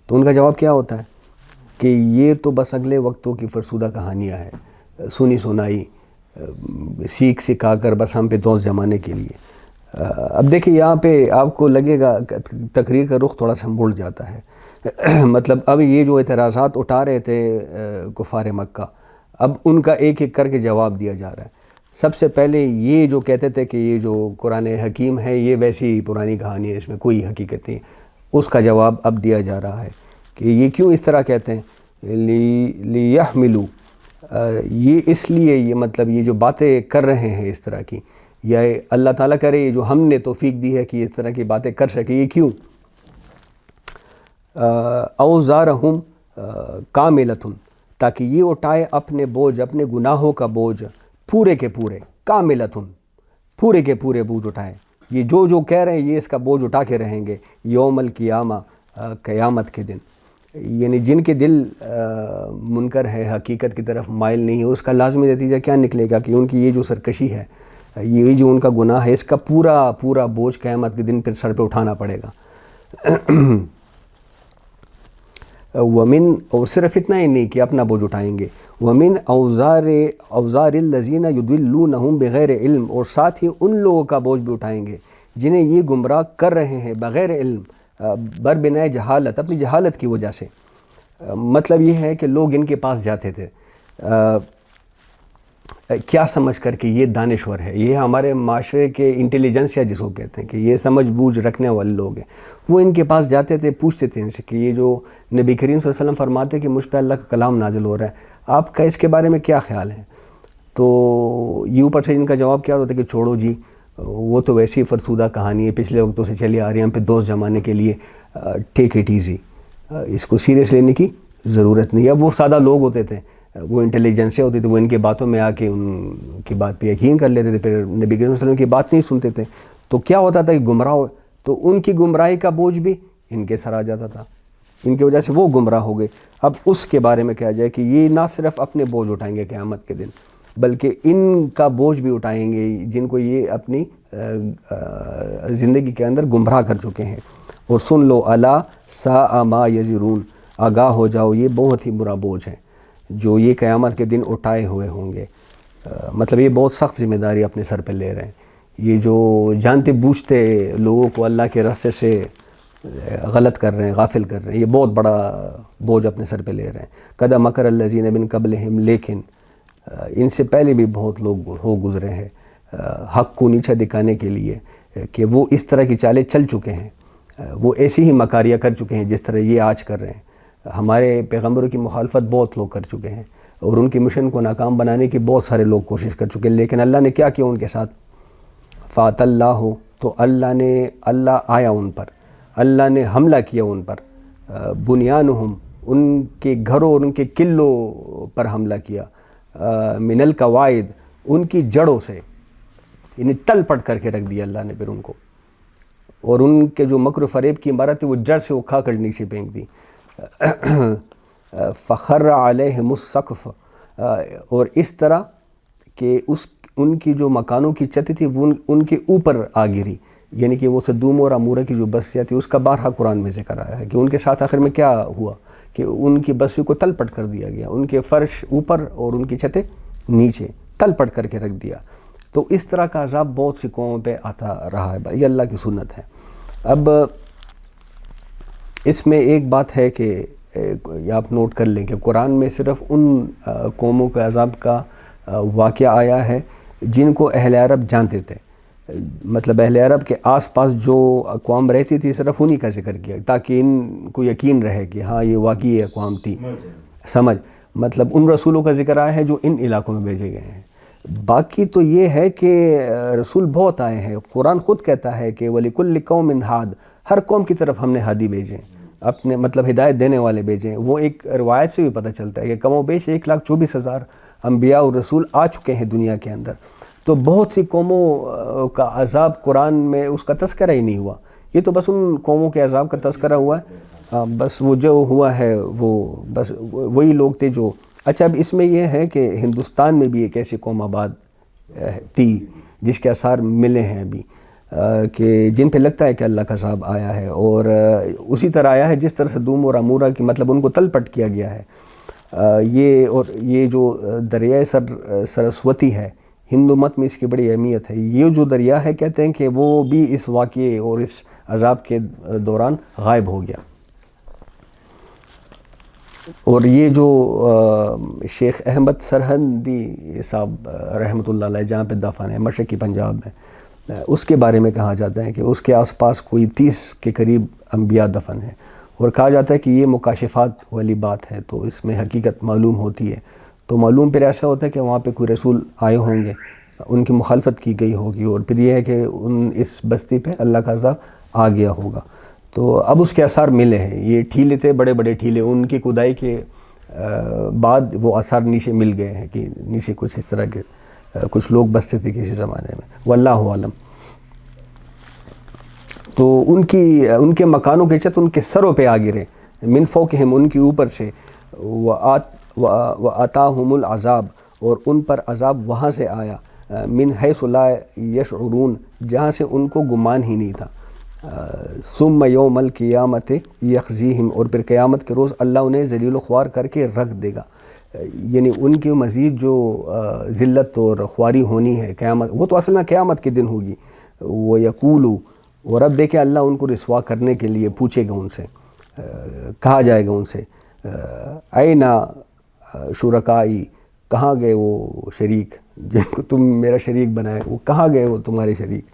تو ان کا جواب کیا ہوتا ہے کہ یہ تو بس اگلے وقتوں کی فرسودہ کہانیاں ہیں، سنی سنائی، سیکھ سکھا کر بس ہم پہ دوست جمانے کے لیے۔ اب دیکھیں یہاں پہ آپ کو لگے گا تقریر کا رخ تھوڑا سا مڑ جاتا ہے مطلب اب یہ جو اعتراضات اٹھا رہے تھے کفار مکہ، اب ان کا ایک ایک کر کے جواب دیا جا رہا ہے۔ سب سے پہلے یہ جو کہتے تھے کہ یہ جو قرآن حکیم ہے یہ ویسی پرانی کہانی ہے، اس میں کوئی حقیقت نہیں، اس کا جواب اب دیا جا رہا ہے کہ یہ کیوں اس طرح کہتے ہیں، لیحملوا، یہ اس لیے، یہ مطلب یہ جو باتیں کر رہے ہیں اس طرح کی، یا اللہ تعالیٰ کرے یہ جو ہم نے توفیق دی ہے کہ اس طرح کی باتیں کر سکے، یہ کیوں؟ اوزارہم کاملۃ، تاکہ یہ اٹھائے اپنے بوجھ، اپنے گناہوں کا بوجھ پورے کے پورے، کاملۃ، پورے کے پورے بوجھ اٹھائے، یہ جو کہہ رہے ہیں یہ اس کا بوجھ اٹھا کے رہیں گے یوم القیامہ، قیامت کے دن، یعنی جن کے دل منکر ہے، حقیقت کی طرف مائل نہیں ہے، اس کا لازمی نتیجہ کیا نکلے گا کہ ان کی یہ جو سرکشی ہے، یہ جو ان کا گناہ ہے، اس کا پورا پورا بوجھ قیامت کے دن پھر سر پہ اٹھانا پڑے گا ومن، اور صرف اتنا ہی نہیں کہ اپنا بوجھ اٹھائیں گے، ومن اوزار الذین یضلونہم بغیر علم، اور ساتھ ہی ان لوگوں کا بوجھ بھی اٹھائیں گے جنہیں یہ گمراہ کر رہے ہیں بغیر علم، بربنائے جہالت، اپنی جہالت کی وجہ سے۔ مطلب یہ ہے کہ لوگ ان کے پاس جاتے تھے کیا سمجھ کر کہ یہ دانشور ہے، یہ ہمارے معاشرے کے انٹیلیجنسیا جس کو کہتے ہیں کہ یہ سمجھ بوجھ رکھنے والے لوگ ہیں، وہ ان کے پاس جاتے تھے، پوچھتے تھے ان سے کہ یہ جو نبی کریم صلی اللہ علیہ وسلم فرماتے کہ مجھ پہ اللہ کا کلام نازل ہو رہا ہے، آپ کا اس کے بارے میں کیا خیال ہے؟ تو یہ اوپر سے ان کا جواب کیا ہوتا ہے کہ چھوڑو جی، وہ تو ویسی فرسودہ کہانی ہے، پچھلے وقتوں سے چلی آ رہی ہے، ہم پہ دوست جمانے کے لیے، ٹیک اٹ ایزی، اس کو سیریس لینے کی ضرورت نہیں۔ اب وہ سادہ لوگ ہوتے تھے، وہ انٹیلیجنسیا ہوتی تھی، وہ ان کے باتوں میں آ کے ان کی بات پہ یقین کر لیتے تھے، پھر نبی کریم صلی اللہ علیہ وسلم کی بات نہیں سنتے تھے، تو کیا ہوتا تھا کہ گمراہ ہو، تو ان کی گمراہی کا بوجھ بھی ان کے سر آ جاتا تھا، ان کی وجہ سے وہ گمراہ ہو گئے۔ اب اس کے بارے میں کہا جائے کہ یہ نہ صرف اپنے بوجھ اٹھائیں گے قیامت کے دن، بلکہ ان کا بوجھ بھی اٹھائیں گے جن کو یہ اپنی زندگی کے اندر گمراہ کر چکے ہیں۔ اور سن لو الا ساء ما یزرون، آگاہ ہو جاؤ، یہ بہت ہی برا بوجھ ہے جو یہ قیامت کے دن اٹھائے ہوئے ہوں گے۔ مطلب یہ بہت سخت ذمہ داری اپنے سر پہ لے رہے ہیں، یہ جو جانتے بوجھتے لوگوں کو اللہ کے راستے سے غلط کر رہے ہیں، غافل کر رہے ہیں، یہ بہت بڑا بوجھ اپنے سر پہ لے رہے ہیں۔ قد مکر الذین من قبلہم، لیکن ان سے پہلے بھی بہت لوگ ہو گزرے ہیں حق کو نیچا دکھانے کے لیے، کہ وہ اس طرح کی چالیں چل چکے ہیں، وہ ایسی ہی مکاریاں کر چکے ہیں جس طرح یہ آج کر رہے ہیں۔ ہمارے پیغمبروں کی مخالفت بہت لوگ کر چکے ہیں، اور ان کی مشن کو ناکام بنانے کی بہت سارے لوگ کوشش کر چکے ہیں، لیکن اللہ نے کیا کیا ان کے ساتھ؟ فات اللہ، تو اللہ آیا ان پر، اللہ نے حملہ کیا ان پر، بنیانہم، ان کے گھروں اور ان کے قلعوں پر حملہ کیا، من القواعد، ان کی جڑوں سے، یعنی تل پٹ کر کے رکھ دیا اللہ نے پھر ان کو، اور ان کے جو مکر و فریب کی عمارت ہے وہ جڑ سے اکھا کر نیچے پھینک دی۔ فخر علیہم السقف، اور اس طرح کہ ان کی جو مکانوں کی چھتیں تھی وہ ان کے اوپر آ گری، یعنی کہ وہ سدوم اور عمورہ کی جو بستیاں تھی اس کا بارہا قرآن میں ذکر آیا ہے کہ ان کے ساتھ آخر میں کیا ہوا کہ ان کی بستی کو تل پٹ کر دیا گیا، ان کے فرش اوپر اور ان کی چھتیں نیچے تل پٹ کر کے رکھ دیا۔ تو اس طرح کا عذاب بہت سی قوموں پہ آتا رہا ہے، یہ اللہ کی سنت ہے۔ اب اس میں ایک بات ہے کہ آپ نوٹ کر لیں کہ قرآن میں صرف ان قوموں کے عذاب کا واقعہ آیا ہے جن کو اہل عرب جانتے تھے، مطلب اہل عرب کے آس پاس جو اقوام رہتی تھی صرف انہی کا ذکر کیا تاکہ ان کو یقین رہے کہ ہاں یہ واقعی اقوام تھی، سمجھ، مطلب ان رسولوں کا ذکر آیا ہے جو ان علاقوں میں بھیجے گئے ہیں۔ باقی تو یہ ہے کہ رسول بہت آئے ہیں، قرآن خود کہتا ہے کہ وَلِكُلِّ قَوْمٍ ہاد، ہر قوم کی طرف ہم نے ہادی بھیجے، اپنے مطلب ہدایت دینے والے بھیجے ہیں۔ وہ ایک روایت سے بھی پتہ چلتا ہے کہ کم و بیش 1,24,000 انبیاء اور رسول آ چکے ہیں دنیا کے اندر، تو بہت سی قوموں کا عذاب قرآن میں اس کا تذکرہ ہی نہیں ہوا. یہ تو بس ان قوموں کے عذاب کا تذکرہ ہوا ہے. بس وہ جو ہوا ہے وہ بس وہی لوگ تھے جو. اچھا اب اس میں یہ ہے کہ ہندوستان میں بھی ایک ایسی قوم آباد تھی جس کے آثار ملے ہیں ابھی کہ جن پہ لگتا ہے کہ اللہ کا عذاب آیا ہے، اور اسی طرح آیا ہے جس طرح سے دوم اور امورا کی مطلب ان کو تل پٹ کیا گیا ہے. یہ جو دریائے سرسوتی ہے، ہندو مت میں اس کی بڑی اہمیت ہے. یہ جو دریا ہے کہتے ہیں کہ وہ بھی اس واقعے اور اس عذاب کے دوران غائب ہو گیا. اور یہ جو شیخ احمد سرہندی صاحب رحمۃ اللہ علیہ جہاں پہ دفن ہے مشرقی پنجاب میں، اس کے بارے میں کہا جاتا ہے کہ اس کے آس پاس کوئی 30 کے قریب انبیاء دفن ہیں، اور کہا جاتا ہے کہ یہ مکاشفات والی بات ہے تو اس میں حقیقت معلوم ہوتی ہے. تو معلوم پھر ایسا ہوتا ہے کہ وہاں پہ کوئی رسول آئے ہوں گے، ان کی مخالفت کی گئی ہوگی، اور پھر یہ ہے کہ اس بستی پہ اللہ کا عذاب آ گیا ہوگا. تو اب اس کے آثار ملے ہیں. یہ ٹھیلے تھے بڑے بڑے ٹھیلے، ان کی کھدائی کے بعد وہ آثار نیچے مل گئے ہیں کہ نیچے کچھ اس طرح کے کچھ لوگ بستے تھے کسی زمانے میں، واللہ عالم. تو ان کے مکانوں کی چھت ان کے سروں پہ آ گرے، من فوقہم، ان کے اوپر سے، وَآتَاهُمُ الْعَذَابُ، اور ان پر عذاب وہاں سے آیا، من حیث لا یشعرون، جہاں سے ان کو گمان ہی نہیں تھا. ثم یوم القیامت یخزیہم، اور پھر قیامت کے روز اللہ انہیں ذلیل و خوار کر کے رکھ دے گا. یعنی ان کی مزید جو ذلت اور خواری ہونی ہے قیامت، وہ تو اصل میں قیامت کے دن ہوگی. وہ یقولو، اور اب دیکھیں اللہ ان کو رسوا کرنے کے لیے پوچھے گا ان سے، کہا جائے گا ان سے، اینا شرکائی، کہاں گئے وہ شریک جن کو تم میرا شریک بنائے، وہ کہاں گئے وہ تمہارے شریک.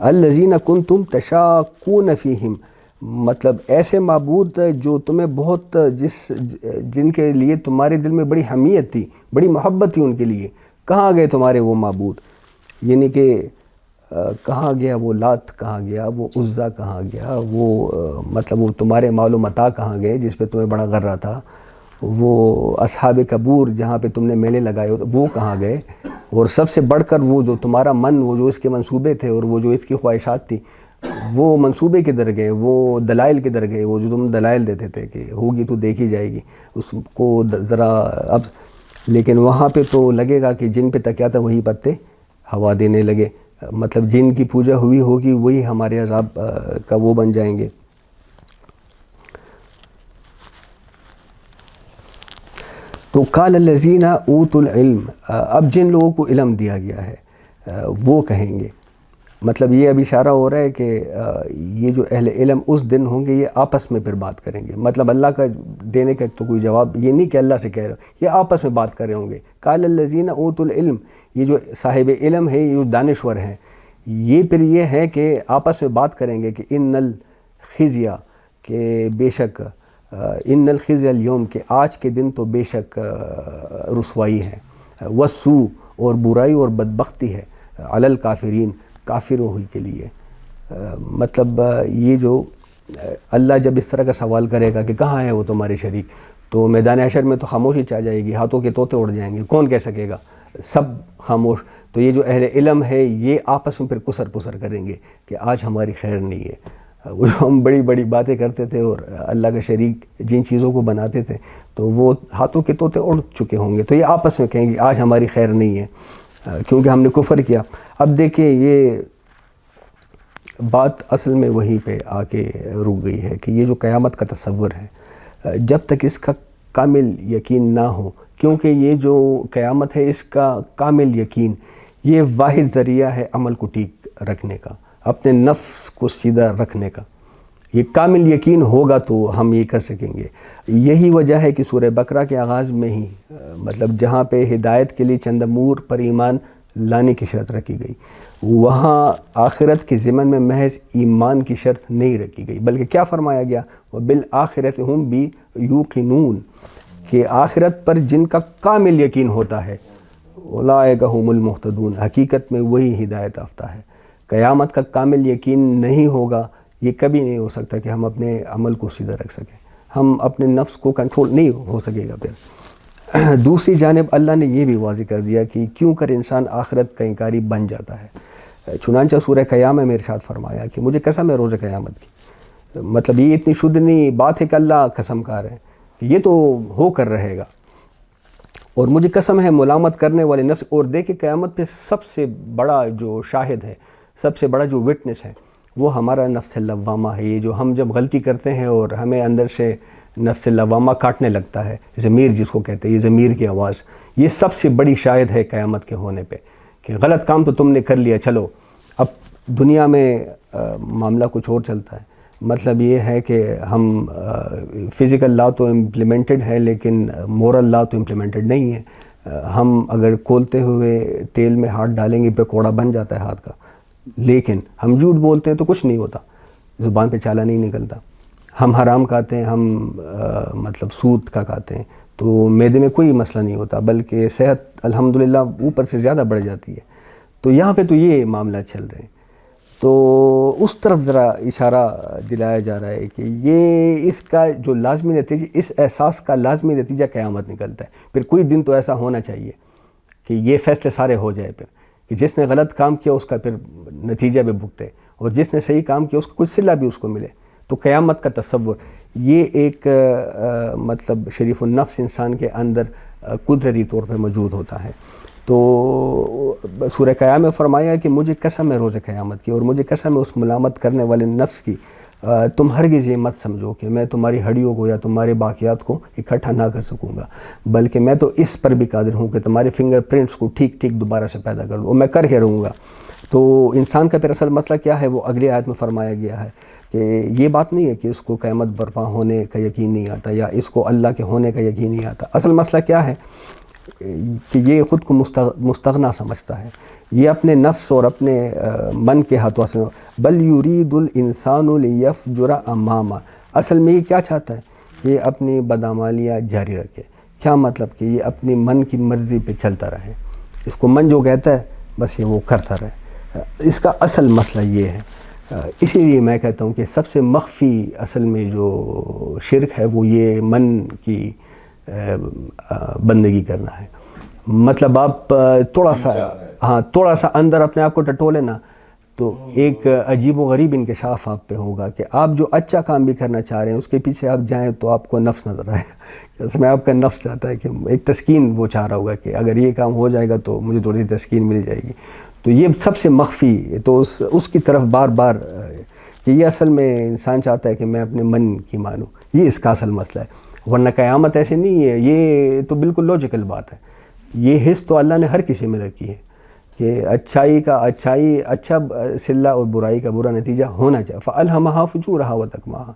الذین کنتم تشاقون فیہم، مطلب ایسے معبود جو تمہیں بہت جن کے لیے تمہارے دل میں بڑی حمیت تھی، بڑی محبت تھی ان کے لیے، کہاں گئے تمہارے وہ معبود. یعنی کہ کہاں گیا وہ لات، کہاں گیا وہ عزا، کہاں گیا وہ مطلب وہ تمہارے مال و متاع کہاں گئے جس پہ تمہیں بڑا غرہ تھا، وہ اصحاب قبور جہاں پہ تم نے میلے لگائے ہوتے وہ کہاں گئے. اور سب سے بڑھ کر وہ جو تمہارا من، وہ جو اس کے منصوبے تھے اور وہ جو اس کی خواہشات تھی، وہ منصوبے کدھر گئے، وہ دلائل کدھر گئے، وہ جو تم دلائل دیتے تھے کہ ہوگی تو دیکھی جائے گی اس کو ذرا اب. لیکن وہاں پہ تو لگے گا کہ جن پہ تکیا تھا وہی پتے ہوا دینے لگے، مطلب جن کی پوجا ہوئی ہوگی وہی ہمارے عذاب کا وہ بن جائیں گے. تو قال الذین اوتوا العلم، اب جن لوگوں کو علم دیا گیا ہے وہ کہیں گے، مطلب یہ اب اشارہ ہو رہا ہے کہ یہ جو اہل علم اس دن ہوں گے یہ آپس میں پھر بات کریں گے. مطلب اللہ کا دینے کا تو کوئی جواب یہ نہیں کہ اللہ سے کہہ رہے ہو، یہ آپس میں بات کر رہے ہوں گے. قال الذین اوتوا العلم، یہ جو صاحب علم ہے، یہ جو دانشور ہیں، یہ پھر یہ ہے کہ آپس میں بات کریں گے کہ ان الخزی، کہ بے شک، ان الخزی اليوم، کہ آج کے دن تو بے شک رسوائی ہے، والسوء، اور برائی اور بدبختی ہے، علی الکافرین، کافروں ہی کے لیے. مطلب یہ جو اللہ جب اس طرح کا سوال کرے گا کہ کہاں ہے وہ تمہارے شریک، تو میدان حشر میں تو خاموشی چاہ جائے گی، ہاتھوں کے طوطے اڑ جائیں گے، کون کہہ سکے گا، سب خاموش. تو یہ جو اہل علم ہے یہ آپس میں پھر کسر پسر کریں گے کہ آج ہماری خیر نہیں ہے. وہ جو ہم بڑی بڑی باتیں کرتے تھے اور اللہ کا شریک جن چیزوں کو بناتے تھے تو وہ ہاتھوں کے طوطے اڑ چکے ہوں گے، تو یہ آپس میں کہیں گے آج ہماری خیر نہیں ہے کیونکہ ہم نے کفر کیا. اب دیکھیں یہ بات اصل میں وہیں پہ آ کے رک گئی ہے کہ یہ جو قیامت کا تصور ہے جب تک اس کا کامل یقین نہ ہو، کیونکہ یہ جو قیامت ہے اس کا کامل یقین یہ واحد ذریعہ ہے عمل کو ٹھیک رکھنے کا، اپنے نفس کو سیدھا رکھنے کا. یہ کامل یقین ہوگا تو ہم یہ کر سکیں گے. یہی وجہ ہے کہ سورہ بقرہ کے آغاز میں ہی مطلب جہاں پہ ہدایت کے لیے چند امور پر ایمان لانے کی شرط رکھی گئی، وہاں آخرت کے ضمن میں محض ایمان کی شرط نہیں رکھی گئی، بلکہ کیا فرمایا گیا، وَبِالْآخِرَةِ هُمْ بِيُوقِنُونَ، کہ آخرت پر جن کا کامل یقین ہوتا ہے، اولئک هم المہتدون، حقیقت میں وہی ہدایت یافتہ ہے. قیامت کا کامل یقین نہیں ہوگا، یہ کبھی نہیں ہو سکتا کہ ہم اپنے عمل کو سیدھا رکھ سکیں، ہم اپنے نفس کو کنٹرول نہیں ہو سکے گا پھر. دوسری جانب اللہ نے یہ بھی واضح کر دیا کہ کیوں کر انسان آخرت کا انکاری بن جاتا ہے۔ چنانچہ سورہ قیامہ میں ارشاد فرمایا کہ مجھے قسم ہے روز قیامت کی، مطلب یہ اتنی شدنی بات ہے کہ اللہ قسم کھا رہے ہیں کہ یہ تو ہو کر رہے گا، اور مجھے قسم ہے ملامت کرنے والے نفس۔ اور دیکھیں قیامت پہ سب سے بڑا جو شاہد ہے، سب سے بڑا جو وٹنس ہے، وہ ہمارا نفس لوامہ ہے۔ یہ جو ہم جب غلطی کرتے ہیں اور ہمیں اندر سے نفس لوامہ کاٹنے لگتا ہے، ضمیر جس کو کہتے ہیں، یہ ضمیر کی آواز، یہ سب سے بڑی شاہد ہے قیامت کے ہونے پہ کہ غلط کام تو تم نے کر لیا، چلو اب دنیا میں معاملہ کچھ اور چلتا ہے۔ مطلب یہ ہے کہ ہم فزیکل لا تو امپلیمنٹڈ ہے لیکن مورل لا تو امپلیمنٹڈ نہیں ہے۔ ہم اگر کھولتے ہوئے تیل میں ہاتھ ڈالیں گے پکوڑا بن جاتا ہے ہاتھ کا، لیکن ہم جھوٹ بولتے ہیں تو کچھ نہیں ہوتا، زبان پہ چالا نہیں نکلتا۔ ہم حرام کھاتے ہیں، ہم مطلب سود کا کھاتے ہیں تو معدے میں کوئی مسئلہ نہیں ہوتا، بلکہ صحت الحمدللہ اوپر سے زیادہ بڑھ جاتی ہے۔ تو یہاں پہ تو یہ معاملہ چل رہے ہیں، تو اس طرف ذرا اشارہ دلایا جا رہا ہے کہ یہ اس کا جو لازمی نتیجہ، اس احساس کا لازمی نتیجہ قیامت نکلتا ہے۔ پھر کوئی دن تو ایسا ہونا چاہیے کہ یہ فیصلے سارے ہو جائے پھر کہ جس نے غلط کام کیا اس کا پھر نتیجہ بھی بھگتے، اور جس نے صحیح کام کیا اس کو کچھ صلہ بھی اس کو ملے۔ تو قیامت کا تصور یہ ایک مطلب شریف النفس انسان کے اندر قدرتی طور پہ موجود ہوتا ہے۔ تو سورہ قیامہ میں فرمایا کہ مجھے قسم ہے روز قیامت کی، اور مجھے قسم ہے اس ملامت کرنے والے نفس کی، تم ہرگز یہ مت سمجھو کہ میں تمہاری ہڈیوں کو یا تمہارے باقیات کو اکٹھا نہ کر سکوں گا، بلکہ میں تو اس پر بھی قادر ہوں کہ تمہارے فنگر پرنٹس کو ٹھیک ٹھیک دوبارہ سے پیدا کر دوں، اور میں کر کے رہوں گا۔ تو انسان کا پھر اصل مسئلہ کیا ہے، وہ اگلی آیت میں فرمایا گیا ہے کہ یہ بات نہیں ہے کہ اس کو قیامت برپا ہونے کا یقین نہیں آتا یا اس کو اللہ کے ہونے کا یقین نہیں آتا۔ اصل مسئلہ کیا ہے کہ یہ خود کو مستغنا سمجھتا ہے، یہ اپنے نفس اور اپنے من کے ہاتھوں سے، بل یرید الانسان لیفجر امامہ، اصل میں یہ کیا چاہتا ہے کہ یہ اپنی بدعمالیاں جاری رکھے۔ کیا مطلب کہ یہ اپنی من کی مرضی پہ چلتا رہے، اس کو من جو کہتا ہے بس یہ وہ کرتا رہے۔ اس کا اصل مسئلہ یہ ہے۔ اسی لیے میں کہتا ہوں کہ سب سے مخفی اصل میں جو شرک ہے وہ یہ من کی بندگی کرنا ہے۔ مطلب آپ تھوڑا سا اندر اپنے آپ کو ٹٹولے نا تو ایک عجیب و غریب انکشاف آپ پہ ہوگا کہ آپ جو اچھا کام بھی کرنا چاہ رہے ہیں اس کے پیچھے آپ جائیں تو آپ کو نفس نظر آئے گا۔ اس میں آپ کا نفس چاہتا ہے کہ ایک تسکین وہ چاہ رہا ہوگا کہ اگر یہ کام ہو جائے گا تو مجھے تھوڑی سی تسکین مل جائے گی۔ تو یہ سب سے مخفی، تو اس کی طرف بار بار کہ یہ اصل میں انسان چاہتا ہے کہ میں اپنے من کی مانوں، یہ اس کا اصل مسئلہ ہے۔ ورنہ قیامت ایسے نہیں ہے، یہ تو بالکل لاجیکل بات ہے۔ یہ حص تو اللہ نے ہر کسی میں رکھی ہے کہ اچھائی کا اچھا صلہ اور برائی کا برا نتیجہ ہونا چاہیے۔ فَأَلْهَمَهَا فُجُورَهَا وَتَقْوَاهَا،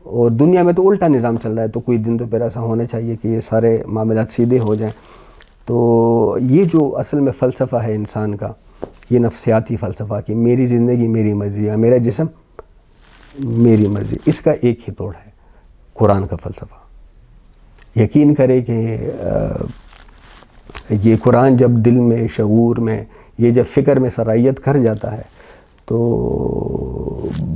اور دنیا میں تو الٹا نظام چل رہا ہے، تو کوئی دن تو پھر ایسا ہونا چاہیے کہ یہ سارے معاملات سیدھے ہو جائیں۔ تو یہ جو اصل میں فلسفہ ہے انسان کا، یہ نفسیاتی فلسفہ کہ میری زندگی میری مرضی یا میرا جسم میری مرضی، اس کا ایک ہی توڑ ہے قرآن کا فلسفہ۔ یقین کرے کہ یہ قرآن جب دل میں، شعور میں، یہ جب فکر میں سرائیت کر جاتا ہے تو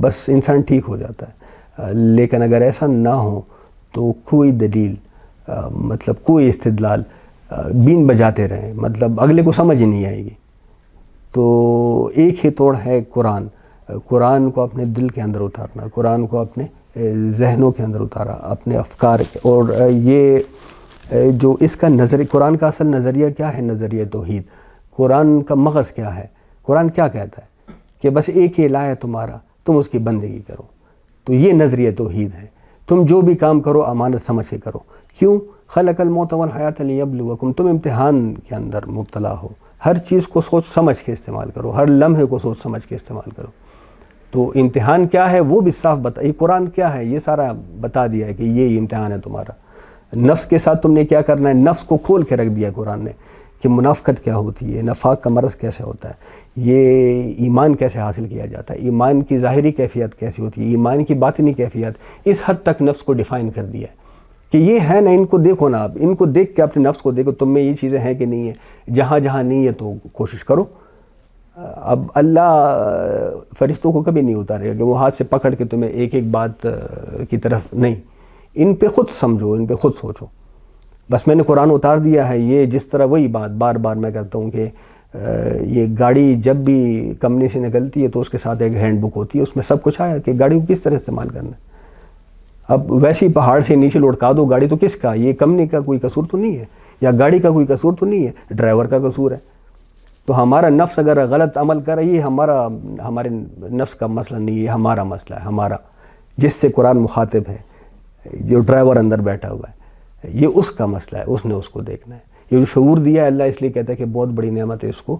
بس انسان ٹھیک ہو جاتا ہے۔ لیکن اگر ایسا نہ ہو تو کوئی دلیل، مطلب کوئی استدلال بین بجاتے رہیں، مطلب اگلے کو سمجھ ہی نہیں آئے گی۔ تو ایک ہی توڑ ہے قرآن کو اپنے دل کے اندر اتارنا، قرآن کو اپنے ذہنوں کے اندر اتارا، اپنے افکار کے، اور یہ جو اس کا قرآن کا اصل نظریہ کیا ہے، نظریہ توحید۔ قرآن کا مغز کیا ہے، قرآن کیا کہتا ہے کہ بس ایک ہی الہ ہے تمہارا، تم اس کی بندگی کرو۔ تو یہ نظریہ توحید ہے۔ تم جو بھی کام کرو امانت سمجھ کے کرو۔ کیوں؟ خلق الموت والحیات لیبلوکم، تم امتحان کے اندر مبتلا ہو، ہر چیز کو سوچ سمجھ کے استعمال کرو، ہر لمحے کو سوچ سمجھ کے استعمال کرو۔ تو امتحان کیا ہے وہ بھی صاف یہ قرآن کیا ہے یہ سارا بتا دیا ہے کہ یہ امتحان ہے تمہارا۔ نفس کے ساتھ تم نے کیا کرنا ہے، نفس کو کھول کے رکھ دیا قرآن نے کہ منافقت کیا ہوتی ہے، نفاق کا مرض کیسے ہوتا ہے، یہ ایمان کیسے حاصل کیا جاتا ہے، ایمان کی ظاہری کیفیت کیسی ہوتی ہے، ایمان کی باطنی کیفیت، اس حد تک نفس کو ڈیفائن کر دیا ہے کہ یہ ہے نا، ان کو دیکھو نا، آپ ان کو دیکھ کے اپنے نفس کو دیکھو، تم میں یہ چیزیں ہیں کہ نہیں ہیں، جہاں جہاں نہیں ہے تو کوشش کرو۔ اب اللہ فرشتوں کو کبھی نہیں اتارے گا کہ وہ ہاتھ سے پکڑ کے تمہیں ایک ایک بات کی طرف، نہیں، ان پہ خود سمجھو، ان پہ خود سوچو۔ بس میں نے قرآن اتار دیا ہے. یہ جس طرح وہی بات بار بار میں کرتا ہوں کہ یہ گاڑی جب بھی کمپنی سے نکلتی ہے تو اس کے ساتھ ایک ہینڈ بک ہوتی ہے, اس میں سب کچھ آیا کہ گاڑی کو کس طرح استعمال کرنا ہے. اب ویسے ہی پہاڑ سے نیچے لڑکا دو گاڑی تو کس کا, یہ کمپنی کا کوئی قصور تو نہیں ہے, یا گاڑی کا کوئی قصور تو نہیں ہے, ڈرائیور کا قصور ہے. تو ہمارا نفس اگر غلط عمل کر رہی ہے, ہمارے نفس کا مسئلہ نہیں ہے, ہمارا مسئلہ ہے, ہمارا جس سے قرآن مخاطب ہے, جو ڈرائیور اندر بیٹھا ہوا ہے, یہ اس کا مسئلہ ہے, اس نے اس کو دیکھنا ہے. یہ جو شعور دیا ہے اللہ اس لیے کہتا ہے کہ بہت بڑی نعمت ہے, اس کو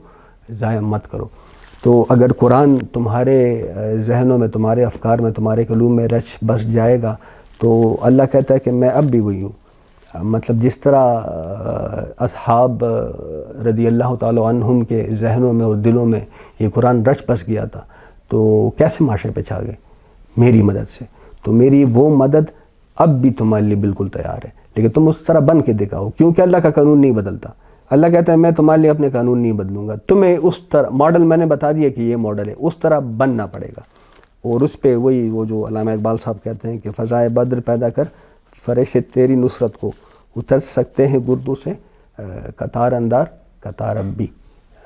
ضائع مت کرو. تو اگر قرآن تمہارے ذہنوں میں, تمہارے افکار میں, تمہارے قلوب میں رچ بس جائے گا تو اللہ کہتا ہے کہ میں اب بھی وہی ہوں. مطلب جس طرح اصحاب رضی اللہ تعالی عنہم کے ذہنوں میں اور دلوں میں یہ قرآن رچ بس گیا تھا, تو کیسے معاشرے پہ چھا گئے میری مدد سے. تو میری وہ مدد اب بھی تمہارے لیے بالکل تیار ہے, لیکن تم اس طرح بن کے دکھاؤ, کیونکہ اللہ کا قانون نہیں بدلتا. اللہ کہتا ہے میں تمہارے لیے اپنے قانون نہیں بدلوں گا, تمہیں اس طرح ماڈل میں نے بتا دیا کہ یہ ماڈل ہے, اس طرح بننا پڑے گا. اور اس پہ وہی وہ جو علامہ اقبال صاحب کہتے ہیں کہ فضائے بدر پیدا کر فرشتے تیری نصرت کو اتر سکتے ہیں گردوں سے قطار اندار قطار ابی.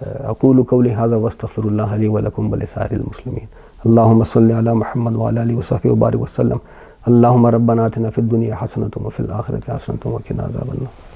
اقول قولی ھذا واستغفر اللہ لی ولکم ولسائر المسلمین. اللہم صلی علی محمد وعلی آلہ وصحبہ وبارک وسلم. اللہم ربنا آتنا فی الدنیا حسنۃ وفی الآخرۃ حسنۃ وقنا عذاب النار.